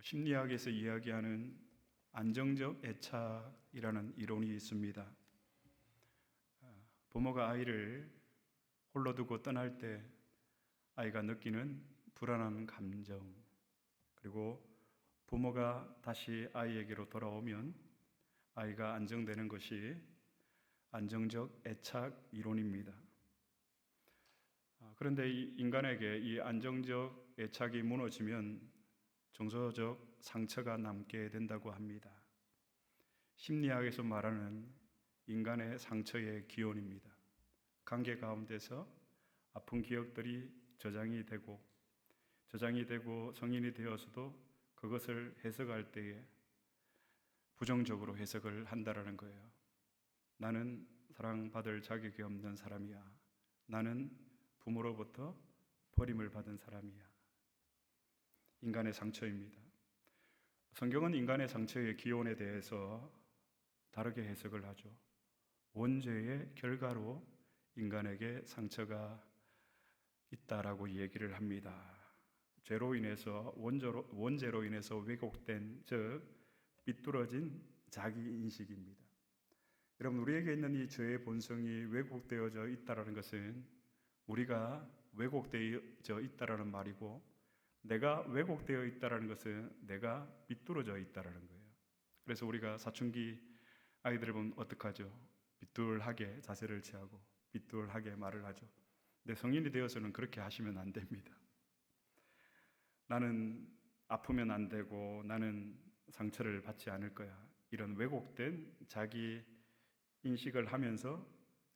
심리학에서 이야기하는 안정적 애착이라는 이론이 있습니다. 부모가 아이를 홀로 두고 떠날 때 아이가 느끼는 불안한 감정, 그리고 부모가 다시 아이에게로 돌아오면 아이가 안정되는 것이 안정적 애착 이론입니다. 그런데 인간에게 이 안정적 애착이 무너지면 정서적 상처가 남게 된다고 합니다. 심리학에서 말하는 인간의 상처의 기원입니다. 관계 가운데서 아픈 기억들이 저장이 되고 성인이 되어서도 그것을 해석할 때에 부정적으로 해석을 한다라는 거예요. 나는 사랑받을 자격이 없는 사람이야. 나는 부모로부터 버림을 받은 사람이야. 인간의 상처입니다. 성경은 인간의 상처의 기원에 대해서 다르게 해석을 하죠. 원죄의 결과로 인간에게 상처가 있다라고 얘기를 합니다. 죄로 인해서 원죄로 인해서 왜곡된, 즉 삐뚤어진 자기 인식입니다. 여러분, 우리에게 있는 이 죄의 본성이 왜곡되어져 있다라는 것은 우리가 왜곡되어져 있다라는 말이고, 내가 왜곡되어 있다라는 것은 내가 삐뚤어져 있다라는 거예요. 그래서 우리가 사춘기 아이들을 보면 어떡하죠? 삐뚤하게 자세를 취하고 삐뚤하게 말을 하죠. 근데 성인이 되어서는 그렇게 하시면 안 됩니다. 나는 아프면 안 되고 나는 상처를 받지 않을 거야. 이런 왜곡된 자기 인식을 하면서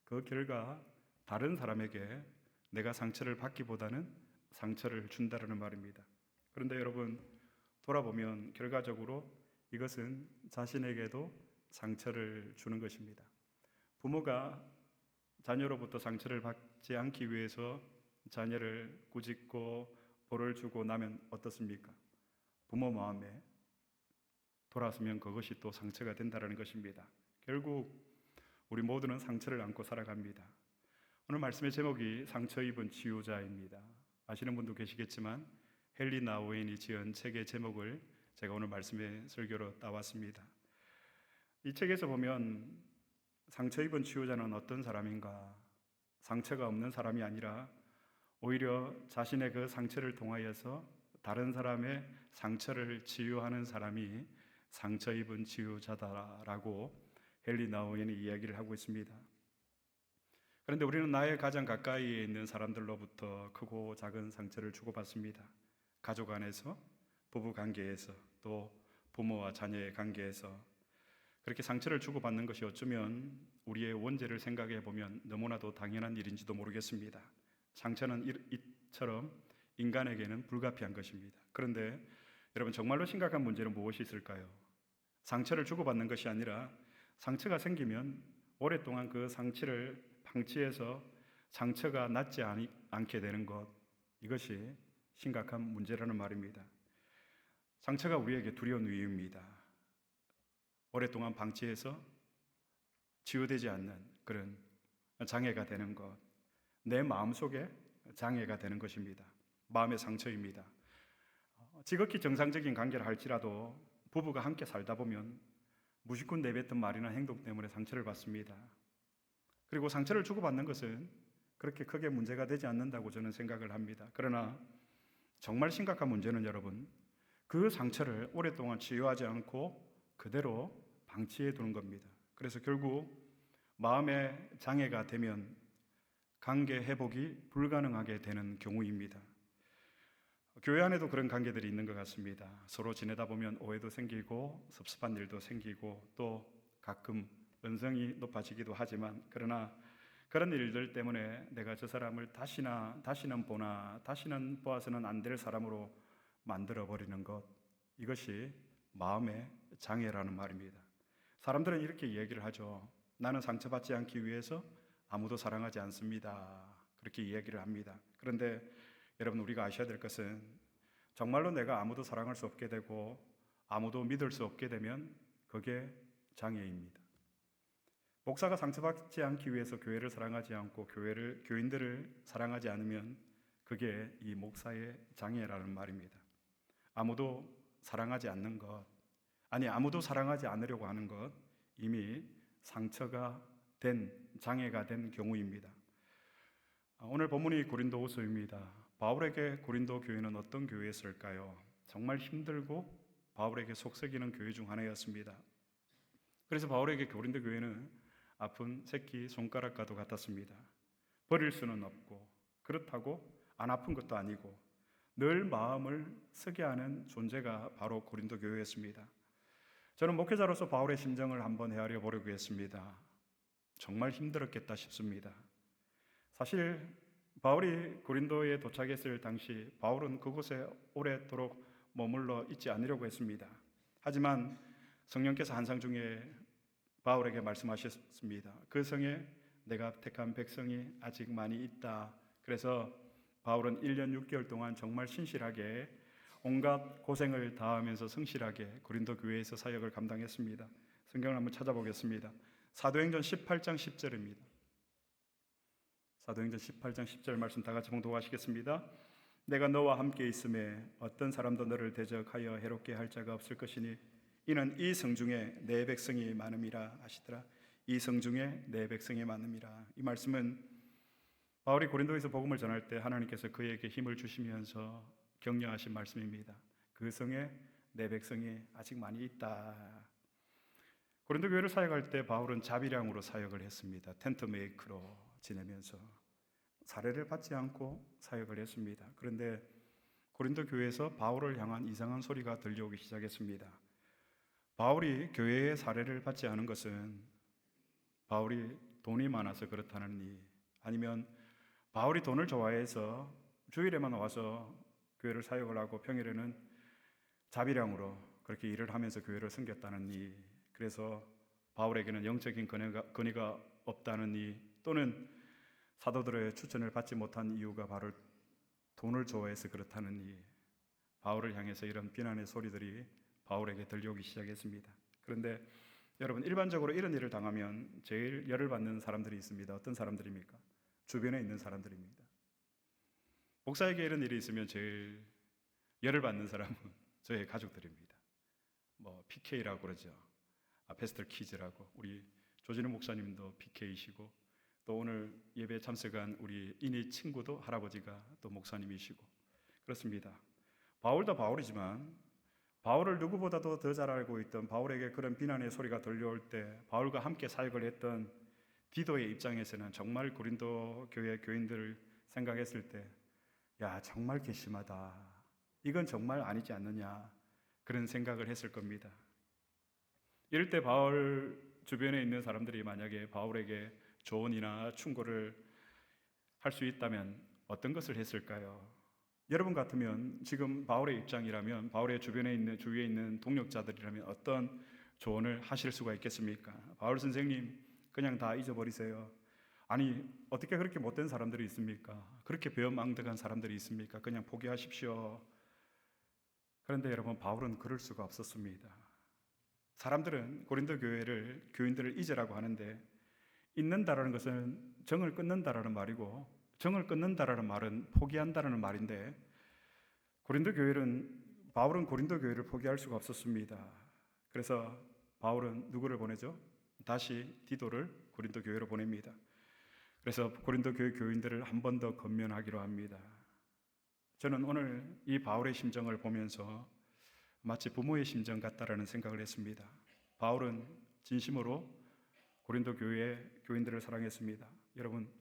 그 결과 다른 사람에게 내가 상처를 받기보다는 상처를 준다라는 말입니다. 그런데 여러분, 돌아보면 결과적으로 이것은 자신에게도 상처를 주는 것입니다. 부모가 자녀로부터 상처를 받지 않기 위해서 자녀를 꾸짖고 벌을 주고 나면 어떻습니까? 부모 마음에 돌아서면 그것이 또 상처가 된다는 것입니다. 결국 우리 모두는 상처를 안고 살아갑니다. 오늘 말씀의 제목이 상처 입은 치유자입니다. 아시는 분도 계시겠지만 헨리 나우엔이 지은 책의 제목을 제가 오늘 말씀의 설교로 따왔습니다. 이 책에서 보면 상처 입은 치유자는 어떤 사람인가? 상처가 없는 사람이 아니라 오히려 자신의 그 상처를 통하여서 다른 사람의 상처를 치유하는 사람이 상처 입은 치유자다라고 헨리 나우엔이 이야기를 하고 있습니다. 그런데 우리는 나의 가장 가까이에 있는 사람들로부터 크고 작은 상처를 주고받습니다. 가족 안에서, 부부 관계에서, 또 부모와 자녀의 관계에서 그렇게 상처를 주고받는 것이 어쩌면 우리의 원죄를 생각해 보면 너무나도 당연한 일인지도 모르겠습니다. 상처는 이처럼 인간에게는 불가피한 것입니다. 그런데 여러분, 정말로 심각한 문제는 무엇이 있을까요? 상처를 주고받는 것이 아니라 상처가 생기면 오랫동안 그 상처를 방치해서 상처가 낫지 않게 되는 것, 이것이 심각한 문제라는 말입니다. 상처가 우리에게 두려운 이유입니다. 오랫동안 방치해서 치유되지 않는 그런 장애가 되는 것, 내 마음속에 장애가 되는 것입니다. 마음의 상처입니다. 지극히 정상적인 관계를 할지라도 부부가 함께 살다 보면 무심코 내뱉은 말이나 행동 때문에 상처를 받습니다. 그리고 상처를 주고받는 것은 그렇게 크게 문제가 되지 않는다고 저는 생각을 합니다. 그러나 정말 심각한 문제는 여러분, 그 상처를 오랫동안 치유하지 않고 그대로 방치해 두는 겁니다. 그래서 결국 마음의 장애가 되면 관계 회복이 불가능하게 되는 경우입니다. 교회 안에도 그런 관계들이 있는 것 같습니다. 서로 지내다 보면 오해도 생기고 섭섭한 일도 생기고 또 가끔 언성이 높아지기도 하지만, 그러나 그런 일들 때문에 내가 저 사람을 다시는 보아서는 안 될 사람으로 만들어버리는 것, 이것이 마음의 장애라는 말입니다. 사람들은 이렇게 얘기를 하죠. 나는 상처받지 않기 위해서 아무도 사랑하지 않습니다. 그렇게 이야기를 합니다. 그런데 여러분, 우리가 아셔야 될 것은 정말로 내가 아무도 사랑할 수 없게 되고 아무도 믿을 수 없게 되면 그게 장애입니다. 목사가 상처받지 않기 위해서 교회를 사랑하지 않고 교인들을 사랑하지 않으면 그게 이 목사의 장애라는 말입니다. 아무도 사랑하지 않는 것, 아니 아무도 사랑하지 않으려고 하는 것, 이미 상처가 된, 장애가 된 경우입니다. 오늘 본문이 고린도후서입니다. 바울에게 고린도 교회는 어떤 교회였을까요? 정말 힘들고 바울에게 속썩이는 교회 중 하나였습니다. 그래서 바울에게 고린도 교회는 아픈 새끼 손가락과도 같았습니다. 버릴 수는 없고, 그렇다고 안 아픈 것도 아니고 늘 마음을 쓰게 하는 존재가 바로 고린도 교회였습니다. 저는 목회자로서 바울의 심정을 한번 헤아려 보려고 했습니다. 정말 힘들었겠다 싶습니다. 사실 바울이 고린도에 도착했을 당시 바울은 그곳에 오래도록 머물러 있지 않으려고 했습니다. 하지만 성령께서 환상 중에 바울에게 말씀하셨습니다. 그 성에 내가 택한 백성이 아직 많이 있다. 그래서 바울은 1년 6개월 동안 정말 신실하게 온갖 고생을 다하면서 성실하게 고린도 교회에서 사역을 감당했습니다. 성경을 한번 찾아보겠습니다. 사도행전 18장 10절입니다. 사도행전 18장 10절 말씀 다 같이 봉독하시겠습니다. 내가 너와 함께 있음에 어떤 사람도 너를 대적하여 해롭게 할 자가 없을 것이니 이는 이 성중에 내 백성이 많음이라 하시더라. 이 성중에 내 백성이 많음이라. 이 말씀은 바울이 고린도에서 복음을 전할 때 하나님께서 그에게 힘을 주시면서 격려하신 말씀입니다. 그 성에 내 백성이 아직 많이 있다. 고린도 교회를 사역할 때 바울은 자비량으로 사역을 했습니다. 텐트 메이커로 지내면서 사례를 받지 않고 사역을 했습니다. 그런데 고린도 교회에서 바울을 향한 이상한 소리가 들려오기 시작했습니다. 바울이 교회의 사례를 받지 않은 것은 바울이 돈이 많아서 그렇다는 이, 아니면 바울이 돈을 좋아해서 주일에만 와서 교회를 사역을 하고 평일에는 자비량으로 그렇게 일을 하면서 교회를 섬겼다는 이, 그래서 바울에게는 영적인 권위가 없다는 이, 또는 사도들의 추천을 받지 못한 이유가 바로 돈을 좋아해서 그렇다는 이, 바울을 향해서 이런 비난의 소리들이 바울에게 들려오기 시작했습니다. 그런데 여러분, 일반적으로 이런 일을 당하면 제일 열을 받는 사람들이 있습니다. 어떤 사람들입니까? 주변에 있는 사람들입니다. 목사에게 이런 일이 있으면 제일 열을 받는 사람은 저의 가족들입니다. PK라고 그러죠. 패스터 키즈라고. 우리 조진우 목사님도 PK이시고, 또 오늘 예배 참석한 우리 이니 친구도 할아버지가 또 목사님이시고 그렇습니다. 바울도 바울이지만 바울을 누구보다도 더 잘 알고 있던, 바울에게 그런 비난의 소리가 들려올 때 바울과 함께 사역을 했던 디도의 입장에서는 정말 고린도 교회 교인들을 생각했을 때, 야, 정말 괘씸하다, 이건 정말 아니지 않느냐, 그런 생각을 했을 겁니다. 이럴 때 바울 주변에 있는 사람들이 만약에 바울에게 조언이나 충고를 할 수 있다면 어떤 것을 했을까요? 여러분 같으면 지금 바울의 입장이라면, 바울의 주변에 있는, 주위에 있는 동력자들이라면 어떤 조언을 하실 수가 있겠습니까? 바울 선생님, 그냥 다 잊어버리세요. 아니, 어떻게 그렇게 못된 사람들이 있습니까? 그렇게 배은망덕한 사람들이 있습니까? 그냥 포기하십시오. 그런데 여러분, 바울은 그럴 수가 없었습니다. 사람들은 고린도 교회를, 교인들을 잊으라고 하는데, 잊는다라는 것은 정을 끊는다라는 말이고, 정을 끊는다라는 말은 포기한다라는 말인데, 바울은 고린도 교회를 포기할 수가 없었습니다. 그래서 바울은 누구를 보내죠? 다시 디도를 고린도 교회로 보냅니다. 그래서 고린도 교회 교인들을 한 번 더 건면하기로 합니다. 저는 오늘 이 바울의 심정을 보면서 마치 부모의 심정 같다라는 생각을 했습니다. 바울은 진심으로 고린도 교회 교인들을 사랑했습니다. 여러분,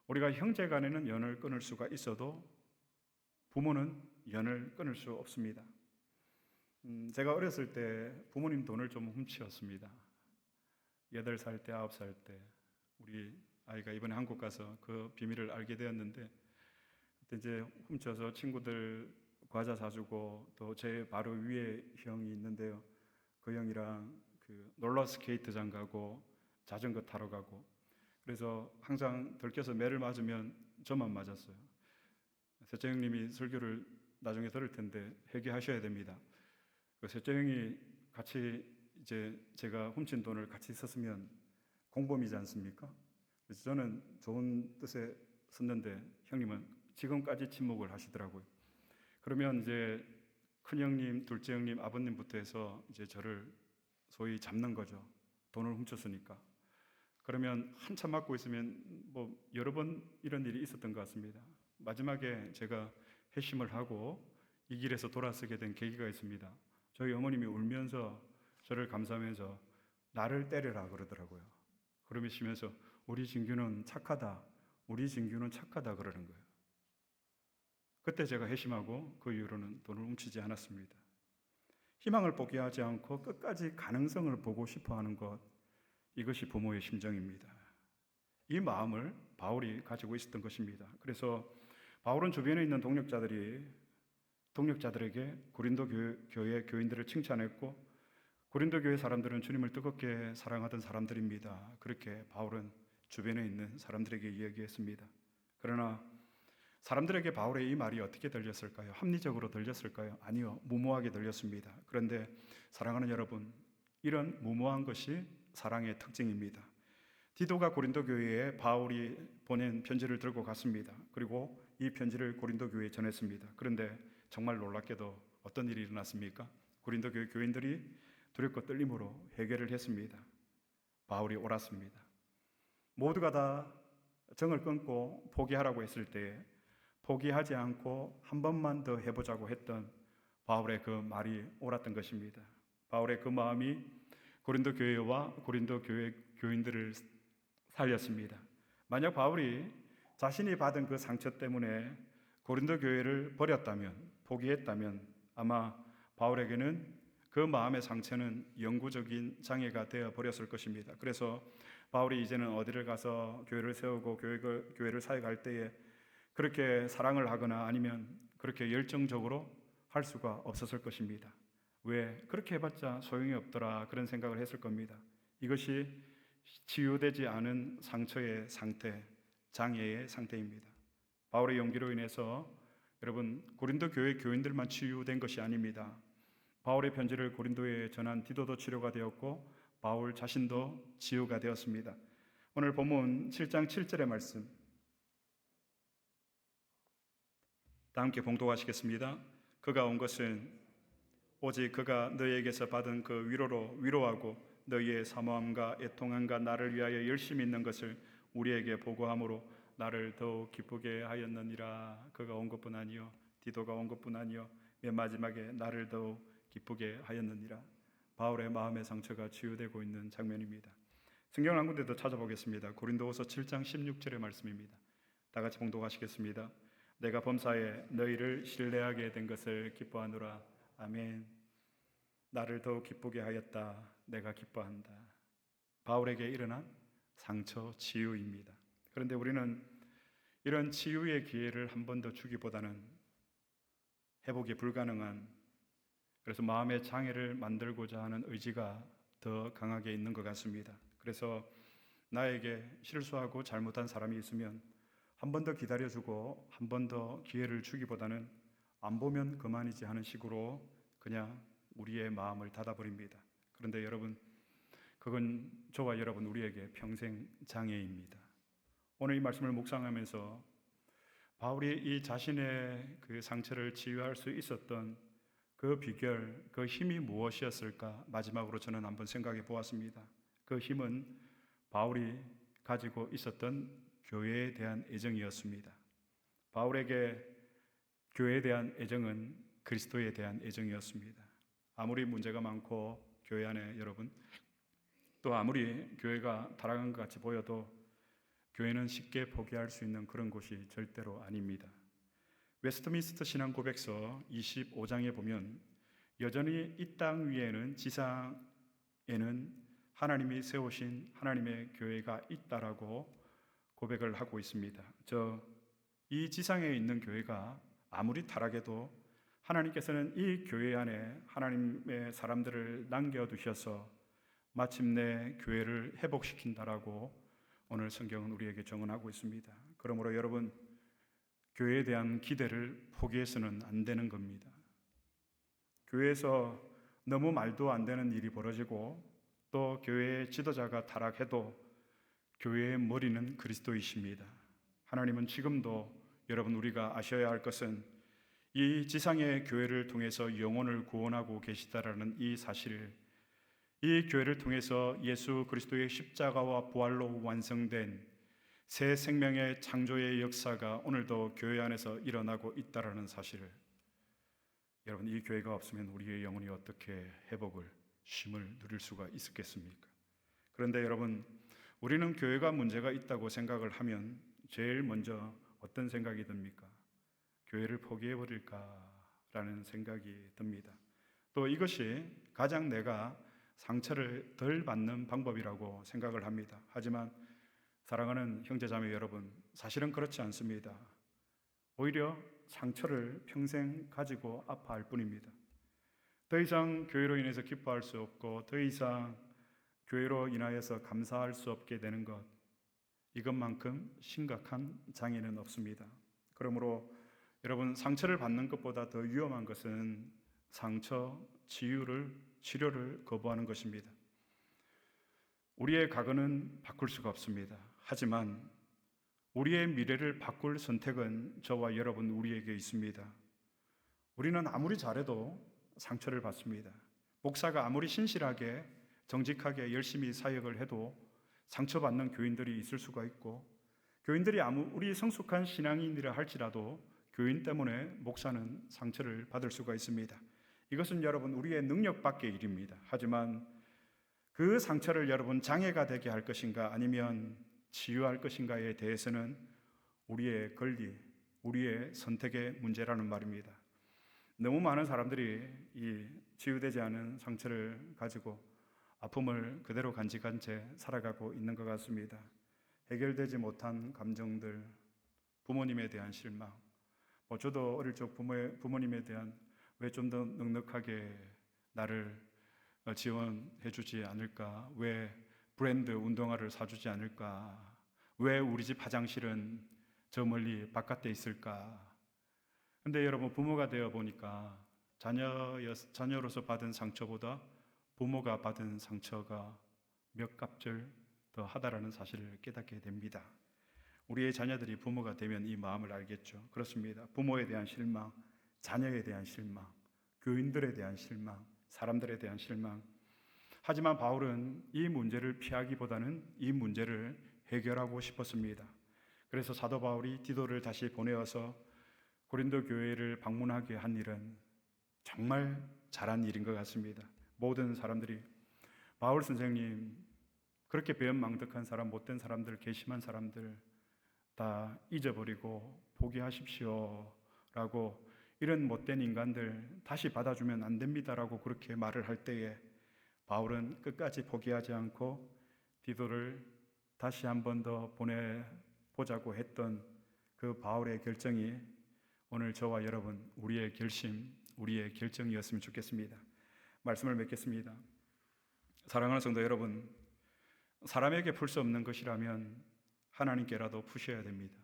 우리가 형제 간에는 연을 끊을 수가 있어도 부모는 연을 끊을 수 없습니다. 제가 어렸을 때 부모님 돈을 좀 훔치었습니다. 8살 때, 9살 때 우리 아이가 이번에 한국 가서 그 비밀을 알게 되었는데, 그때 이제 훔쳐서 친구들 과자 사주고, 또 제 바로 위에 형이 있는데요, 그 형이랑 그 롤러 스케이트장 가고 자전거 타러 가고, 그래서 항상 들켜서 매를 맞으면 저만 맞았어요. 셋째 형님이 설교를 나중에 들을 텐데 회개하셔야 됩니다. 그 셋째 형이 같이 이제 제가 훔친 돈을 같이 썼으면 공범이지 않습니까? 그래서 저는 좋은 뜻에 썼는데 형님은 지금까지 침묵을 하시더라고요. 그러면 이제 큰형님, 둘째 형님, 아버님부터 해서 이제 저를 소위 잡는 거죠. 돈을 훔쳤으니까. 그러면 한참 맞고 있으면 뭐 여러 번 이런 일이 있었던 것 같습니다. 마지막에 제가 회심을 하고 이 길에서 돌아서게 된 계기가 있습니다. 저희 어머님이 울면서 저를 감싸면서 나를 때려라 그러더라고요. 그러시면서 우리 진규는 착하다, 우리 진규는 착하다 그러는 거예요. 그때 제가 회심하고 그 이후로는 돈을 훔치지 않았습니다. 희망을 포기하지 않고 끝까지 가능성을 보고 싶어 하는 것, 이것이 부모의 심정입니다. 이 마음을 바울이 가지고 있었던 것입니다. 그래서 바울은 주변에 있는 동력자들에게 고린도 교회 교인들을 칭찬했고, 고린도 교회 사람들은 주님을 뜨겁게 사랑하던 사람들입니다. 그렇게 바울은 주변에 있는 사람들에게 이야기했습니다. 그러나 사람들에게 바울의 이 말이 어떻게 들렸을까요? 합리적으로 들렸을까요? 아니요, 무모하게 들렸습니다. 그런데 사랑하는 여러분, 이런 무모한 것이 사랑의 특징입니다. 디도가 고린도 교회에 바울이 보낸 편지를 들고 갔습니다. 그리고 이 편지를 고린도 교회에 전했습니다. 그런데 정말 놀랍게도 어떤 일이 일어났습니까? 고린도 교회 교인들이 두렵고 떨림으로 회개를 했습니다. 바울이 옳았습니다. 모두가 다 정을 끊고 포기하라고 했을 때 포기하지 않고 한 번만 더 해보자고 했던 바울의 그 말이 옳았던 것입니다. 바울의 그 마음이 고린도 교회와 고린도 교회 교인들을 살렸습니다. 만약 바울이 자신이 받은 그 상처 때문에 고린도 교회를 버렸다면, 포기했다면 아마 바울에게는 그 마음의 상처는 영구적인 장애가 되어 버렸을 것입니다. 그래서 바울이 이제는 어디를 가서 교회를 세우고 교회를 사역할 때에 그렇게 사랑을 하거나 아니면 그렇게 열정적으로 할 수가 없었을 것입니다. 왜? 그렇게 해봤자 소용이 없더라 그런 생각을 했을 겁니다. 이것이 치유되지 않은 상처의 상태, 장애의 상태입니다. 바울의 용기로 인해서 여러분 고린도 교회 교인들만 치유된 것이 아닙니다. 바울의 편지를 고린도에 전한 디도도 치료가 되었고 바울 자신도 치유가 되었습니다. 오늘 본문 7장 7절의 말씀 다 함께 봉독하시겠습니다. 그가 온 것은 오직 그가 너희에게서 받은 그 위로로 위로하고 너희의 사모함과 애통함과 나를 위하여 열심히 있는 것을 우리에게 보고함으로 나를 더욱 기쁘게 하였느니라. 그가 온 것뿐 아니요 디도가 온 것뿐 아니요 맨 마지막에 나를 더욱 기쁘게 하였느니라. 바울의 마음의 상처가 치유되고 있는 장면입니다. 성경 한 군데 더 찾아보겠습니다. 고린도후서 7장 16절의 말씀입니다. 다 같이 봉독하시겠습니다. 내가 범사에 너희를 신뢰하게 된 것을 기뻐하노라. 아멘. 나를 더욱 기쁘게 하였다. 내가 기뻐한다. 바울에게 일어난 상처 치유입니다. 그런데 우리는 이런 치유의 기회를 한 번 더 주기보다는 회복이 불가능한, 그래서 마음의 장애를 만들고자 하는 의지가 더 강하게 있는 것 같습니다. 그래서 나에게 실수하고 잘못한 사람이 있으면 한 번 더 기다려주고 한 번 더 기회를 주기보다는 안 보면 그만이지 하는 식으로 그냥 우리의 마음을 닫아버립니다. 그런데 여러분, 그건 저와 여러분 우리에게 평생 장애입니다. 오늘 이 말씀을 묵상하면서 바울이 이 자신의 그 상처를 치유할 수 있었던 그 비결, 그 힘이 무엇이었을까 마지막으로 저는 한번 생각해 보았습니다. 그 힘은 바울이 가지고 있었던 교회에 대한 애정이었습니다. 바울에게 교회에 대한 애정은 그리스도에 대한 애정이었습니다. 아무리 문제가 많고 교회 안에 여러분 또 아무리 교회가 타락한 것 같이 보여도 교회는 쉽게 포기할 수 있는 그런 곳이 절대로 아닙니다. 웨스트민스터 신앙 고백서 25장에 보면 여전히 이 땅 위에는 지상에는 하나님이 세우신 하나님의 교회가 있다라고 고백을 하고 있습니다. 이 지상에 있는 교회가 아무리 타락해도 하나님께서는 이 교회 안에 하나님의 사람들을 남겨두셔서 마침내 교회를 회복시킨다라고 오늘 성경은 우리에게 증언하고 있습니다. 그러므로 여러분, 교회에 대한 기대를 포기해서는 안 되는 겁니다. 교회에서 너무 말도 안 되는 일이 벌어지고 또 교회의 지도자가 타락해도 교회의 머리는 그리스도이십니다. 하나님은 지금도 여러분 우리가 아셔야 할 것은 이 지상의 교회를 통해서 영혼을 구원하고 계시다라는 이 사실을, 이 교회를 통해서 예수 그리스도의 십자가와 부활로 완성된 새 생명의 창조의 역사가 오늘도 교회 안에서 일어나고 있다라는 사실을, 여러분, 이 교회가 없으면 우리의 영혼이 어떻게 회복을, 쉼을 누릴 수가 있었겠습니까? 그런데 여러분, 우리는 교회가 문제가 있다고 생각을 하면 제일 먼저 어떤 생각이 듭니까? 교회를 포기해버릴까라는 생각이 듭니다. 또 이것이 가장 내가 상처를 덜 받는 방법이라고 생각을 합니다. 하지만 사랑하는 형제자매 여러분, 사실은 그렇지 않습니다. 오히려 상처를 평생 가지고 아파할 뿐입니다. 더 이상 교회로 인해서 기뻐할 수 없고, 더 이상 교회로 인하여서 감사할 수 없게 되는 것, 이것만큼 심각한 장애는 없습니다. 그러므로 여러분, 상처를 받는 것보다 더 위험한 것은 상처 치료를 거부하는 것입니다. 우리의 과거는 바꿀 수가 없습니다. 하지만 우리의 미래를 바꿀 선택은 저와 여러분 우리에게 있습니다. 우리는 아무리 잘해도 상처를 받습니다. 목사가 아무리 신실하게 정직하게 열심히 사역을 해도 상처받는 교인들이 있을 수가 있고, 교인들이 아무리 성숙한 신앙인이라 할지라도 교인 때문에 목사는 상처를 받을 수가 있습니다. 이것은 여러분 우리의 능력 밖의 일입니다. 하지만 그 상처를 여러분 장애가 되게 할 것인가 아니면 치유할 것인가에 대해서는 우리의 권리, 우리의 선택의 문제라는 말입니다. 너무 많은 사람들이 이 치유되지 않은 상처를 가지고 아픔을 그대로 간직한 채 살아가고 있는 것 같습니다. 해결되지 못한 감정들, 부모님에 대한 실망, 저도 어릴 적 부모님에 대한 왜 좀 더 넉넉하게 나를 지원해 주지 않을까, 왜 브랜드 운동화를 사주지 않을까, 왜 우리 집 화장실은 저 멀리 바깥에 있을까. 근데 여러분, 부모가 되어 보니까 자녀로서 받은 상처보다 부모가 받은 상처가 몇 갑절 더 하다라는 사실을 깨닫게 됩니다. 우리의 자녀들이 부모가 되면 이 마음을 알겠죠. 그렇습니다. 부모에 대한 실망, 자녀에 대한 실망, 교인들에 대한 실망, 사람들에 대한 실망. 하지만 바울은 이 문제를 피하기보다는 이 문제를 해결하고 싶었습니다. 그래서 사도 바울이 디도를 다시 보내어서 고린도 교회를 방문하게 한 일은 정말 잘한 일인 것 같습니다. 모든 사람들이 바울 선생님, 그렇게 배은망덕한 사람, 못된 사람들, 괘씸한 사람들 다 잊어버리고 포기하십시오 라고, 이런 못된 인간들 다시 받아주면 안 됩니다라고 그렇게 말을 할 때에 바울은 끝까지 포기하지 않고 디도를 다시 한 번 더 보내보자고 했던 그 바울의 결정이 오늘 저와 여러분 우리의 결심, 우리의 결정이었으면 좋겠습니다. 말씀을 맺겠습니다. 사랑하는 성도 여러분, 사람에게 풀 수 없는 것이라면 하나님께라도 푸셔야 됩니다.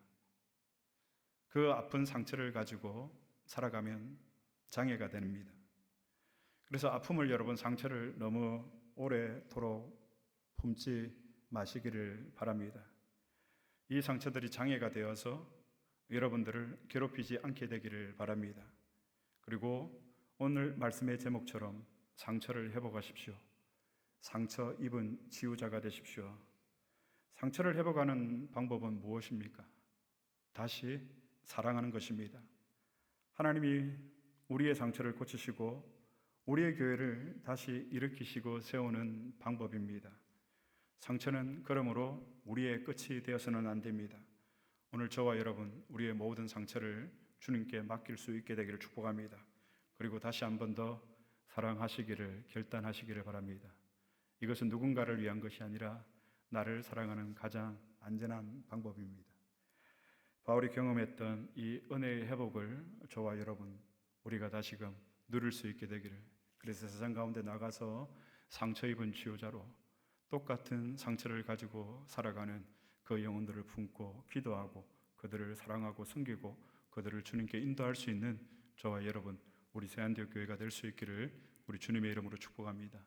그 아픈 상처를 가지고 살아가면 장애가 됩니다. 그래서 아픔을, 여러분, 상처를 너무 오래도록 품지 마시기를 바랍니다. 이 상처들이 장애가 되어서 여러분들을 괴롭히지 않게 되기를 바랍니다. 그리고 오늘 말씀의 제목처럼 상처를 회복하십시오. 상처 입은 치유자가 되십시오. 상처를 회복하는 방법은 무엇입니까? 다시 사랑하는 것입니다. 하나님이 우리의 상처를 고치시고 우리의 교회를 다시 일으키시고 세우는 방법입니다. 상처는 그러므로 우리의 끝이 되어서는 안 됩니다. 오늘 저와 여러분, 우리의 모든 상처를 주님께 맡길 수 있게 되기를 축복합니다. 그리고 다시 한 번 더 사랑하시기를 결단하시기를 바랍니다. 이것은 누군가를 위한 것이 아니라 나를 사랑하는 가장 안전한 방법입니다. 바울이 경험했던 이 은혜의 회복을 저와 여러분, 우리가 다시금 누릴 수 있게 되기를, 그래서 세상 가운데 나가서 상처 입은 치유자로 똑같은 상처를 가지고 살아가는 그 영혼들을 품고 기도하고 그들을 사랑하고 섬기고 그들을 주님께 인도할 수 있는 저와 여러분, 우리 새안디옥 교회가 될 수 있기를 우리 주님의 이름으로 축복합니다.